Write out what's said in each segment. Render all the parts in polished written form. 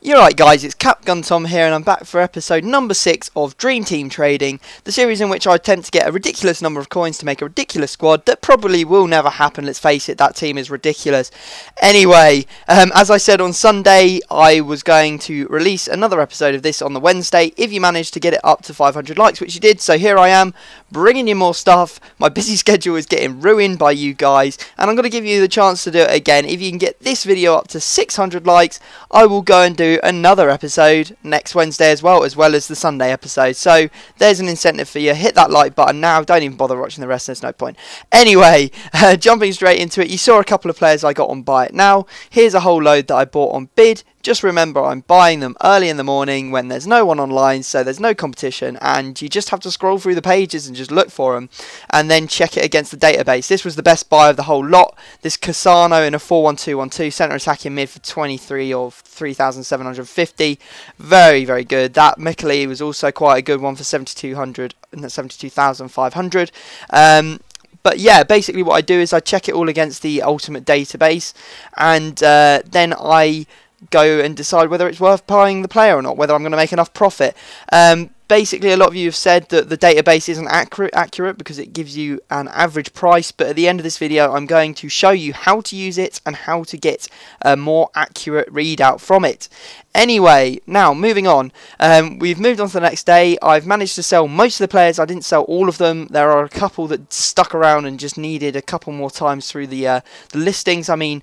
You're right guys, it's CapgunTom here and I'm back for episode number 6 of Dream Team Trading, the series in which I attempt to get a ridiculous number of coins to make a ridiculous squad that probably will never happen. Let's face it, that team is ridiculous. Anyway, as I said on Sunday, I was going to release another episode of this on the Wednesday if you managed to get it up to 500 likes, which you did, so here I am bringing you more stuff. My busy schedule is getting ruined by you guys and I'm going to give you the chance to do it again. If you can get this video up to 600 likes, I will go and do another episode next Wednesday as well as the Sunday episode. So there's an incentive for you. Hit that like button now. Don't even bother watching the rest. There's no point. Anyway, jumping straight into it, you saw a couple of players I got on Buy It Now. Here's a whole load that I bought on Bid. Just remember, I'm buying them early in the morning when there's no one online, so there's no competition, and you just have to scroll through the pages and just look for them, and then check it against the database. This was the best buy of the whole lot. This Casano in a 4-1-2-1-2, centre attacking mid for 23 or 3,750. Very, very good. That Mikali was also quite a good one for 72,500. But yeah, basically what I do is I check it all against the ultimate database, and then I go and decide whether it's worth buying the player or not, whether I'm going to make enough profit. Basically, a lot of you have said that the database isn't accurate because it gives you an average price, but at the end of this video I'm going to show you how to use it and how to get a more accurate readout from it. Anyway, now moving on, we've moved on to the next day. I've managed to sell most of the players. I didn't sell all of them. There are a couple that stuck around and just needed a couple more times through the listings. I mean,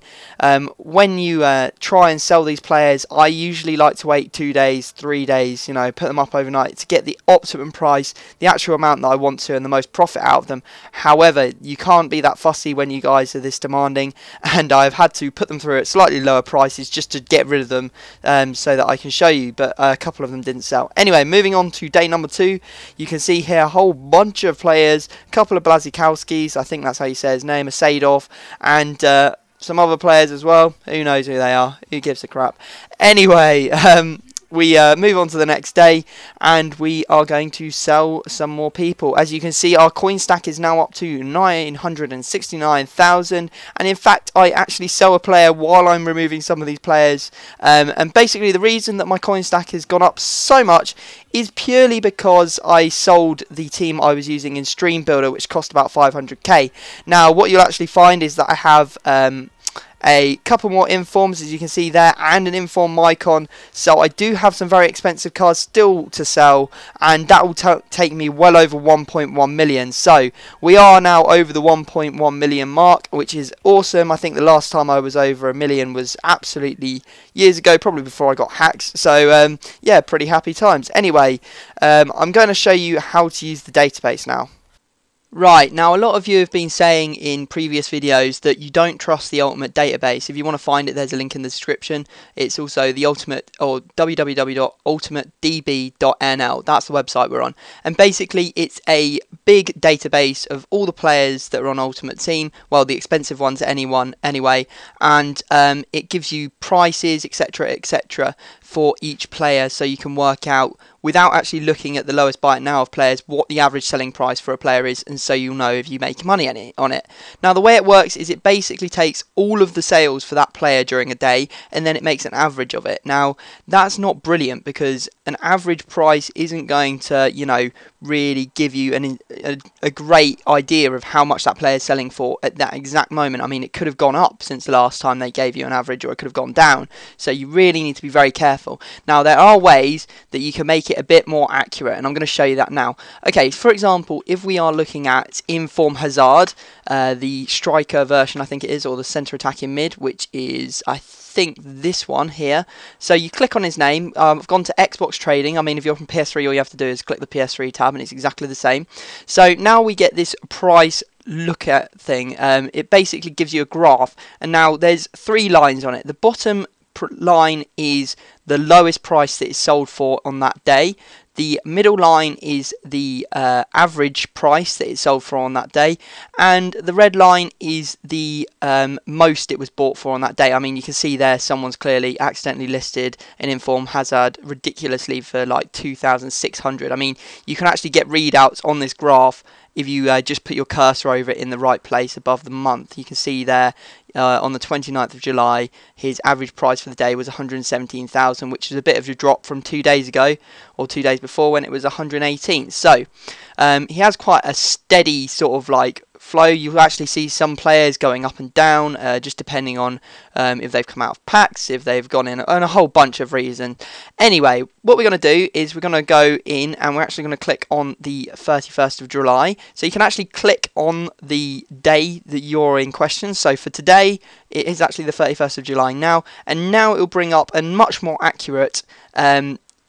when you try and sell these players, I usually like to wait 2 days, 3 days, you know, put them up overnight to get the optimum price, the actual amount that I want to, and the most profit out of them. However, you can't be that fussy when you guys are this demanding, and I've had to put them through at slightly lower prices just to get rid of them, so that I can show you, but a couple of them didn't sell. Anyway, moving on to day number 2, you can see here a whole bunch of players, a couple of Blazikowskis, I think that's how you say his name, a Sadov, and some other players as well. Who knows who they are? Who gives a crap? Anyway, we move on to the next day and we are going to sell some more people. As you can see, our coin stack is now up to 969,000, and in fact I actually sell a player while I'm removing some of these players, and basically the reason that my coin stack has gone up so much is purely because I sold the team I was using in Stream Builder, which cost about 500k. Now what you'll actually find is that I have a couple more informs, as you can see there, and an inform Mycon, so I do have some very expensive cards still to sell, and that will take me well over 1.1 million. So we are now over the 1.1 million mark, which is awesome. I think the last time I was over a million was absolutely years ago, probably before I got hacked. So yeah, pretty happy times. Anyway, I'm going to show you how to use the database now. Right, now a lot of you have been saying in previous videos that you don't trust the Ultimate database. If you want to find it, there's a link in the description. It's also the Ultimate, or www.ultimatedb.nl. That's the website we're on. And basically it's a big database of all the players that are on Ultimate Team, well, the expensive ones anyway, and it gives you prices, etc., for each player, so you can work out, without actually looking at the lowest buy it now of players, what the average selling price for a player is, and so you'll know if you make money on it. Now the way it works is it basically takes all of the sales for that player during a day and then it makes an average of it. Now that's not brilliant because an average price isn't going to, you know, really give you a great idea of how much that player is selling for at that exact moment. I mean, it could have gone up since the last time they gave you an average, or it could have gone down, so you really need to be very careful. Now there are ways that you can make it a bit more accurate, and I'm going to show you that now. Okay, for example, if we are looking at Inform Hazard, the striker version I think it is, or the centre attacking mid, which is I think this one here. So you click on his name. I've gone to Xbox Trading. I mean, if you're from PS3, all you have to do is click the PS3 tab and it's exactly the same. So now we get this price look at thing. It basically gives you a graph, and now there's 3 lines on it. The bottom line is the lowest price that is sold for on that day. The middle line is the average price that it's sold for on that day, and the red line is the most it was bought for on that day. I mean, you can see there someone's clearly accidentally listed an Inform Hazard ridiculously for like 2,600. I mean, you can actually get readouts on this graph if you just put your cursor over it in the right place above the month, you can see there on the 29th of July, his average price for the day was 117,000, which is a bit of a drop from 2 days ago, or 2 days before, when it was 118. So he has quite a steady sort of like flow. You'll actually see some players going up and down, just depending on if they've come out of packs, if they've gone in, and a whole bunch of reasons. Anyway, what we're going to do is we're going to go in and we're actually going to click on the 31st of July. So you can actually click on the day that you're in question. So for today, it is actually the 31st of July now, and now it will bring up a much more accurate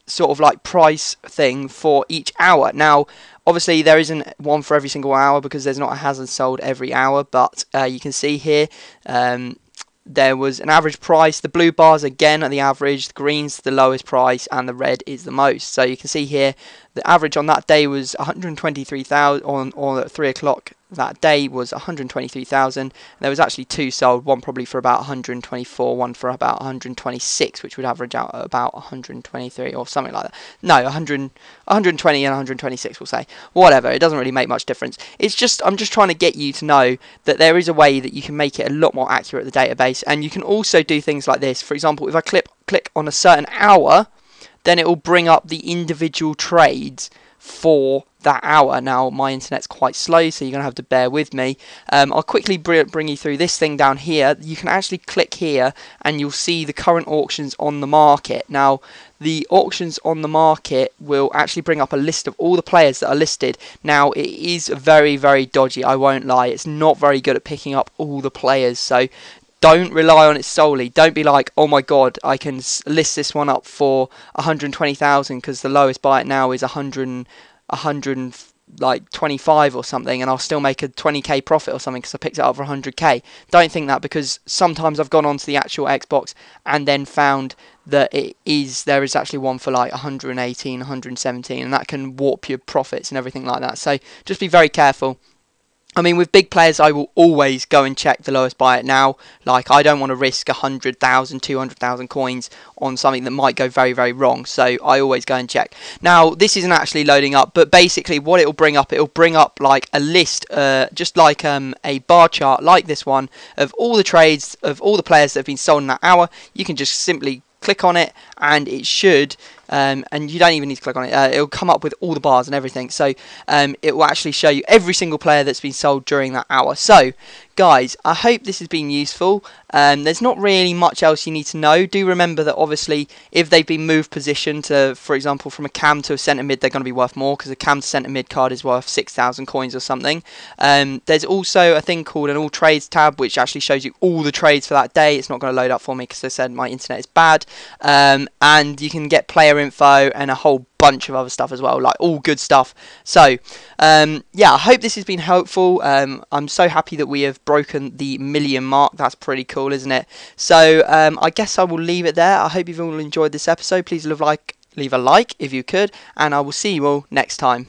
sort of like price thing for each hour. Now, obviously, there isn't one for every single hour because there's not a hazard sold every hour, but you can see here there was an average price. The blue bars again are the average, the green's the lowest price, and the red is the most. So you can see here the average on that day was 123,000 on at 3 o'clock. That day was 123,000. There was actually two sold, one probably for about 124, one for about 126, which would average out at about 123 or something like that. No, 120 and 126, we'll say. Whatever, it doesn't really make much difference. It's just, I'm just trying to get you to know that there is a way that you can make it a lot more accurate, the database, and you can also do things like this. For example, if I click on a certain hour, then it will bring up the individual trades for that hour. Now, my internet's quite slow, so you're going to have to bear with me. I'll quickly bring you through this thing down here. You can actually click here and you'll see the current auctions on the market. Now, the auctions on the market will actually bring up a list of all the players that are listed. Now, it is very, very dodgy, I won't lie. It's not very good at picking up all the players, so don't rely on it solely. Don't be like, oh my god, I can list this one up for 120,000 because the lowest buy it now is 125 or something, and I'll still make a 20k profit or something because I picked it up for 100k. Don't think that, because sometimes I've gone onto the actual Xbox and then found that there is actually one for like 118, 117, and that can warp your profits and everything like that. So just be very careful. I mean, with big players, I will always go and check the lowest buy it now. Like, I don't want to risk 100,000, 200,000 coins on something that might go very, very wrong. So I always go and check. Now, this isn't actually loading up, but basically what it'll bring up like a list, just like a bar chart like this one, of all the trades, of all the players that have been sold in that hour. You can just simply click on it and it should, and you don't even need to click on it, it'll come up with all the bars and everything. So it will actually show you every single player that's been sold during that hour. So guys, I hope this has been useful. There's not really much else you need to know. Do remember that obviously if they've been moved position to, for example, from a cam to a centre mid, they're going to be worth more, because a cam to centre mid card is worth 6,000 coins or something. There's also a thing called an all trades tab, which actually shows you all the trades for that day. It's not going to load up for me because I said my internet is bad. And you can get player info and a whole bunch of other stuff as well, like all good stuff. So yeah, I hope this has been helpful. I'm so happy that we have broken the 1 million mark. That's pretty cool, isn't it? So I guess I will leave it there. I hope you've all enjoyed this episode. Please leave a like if you could, and I will see you all next time.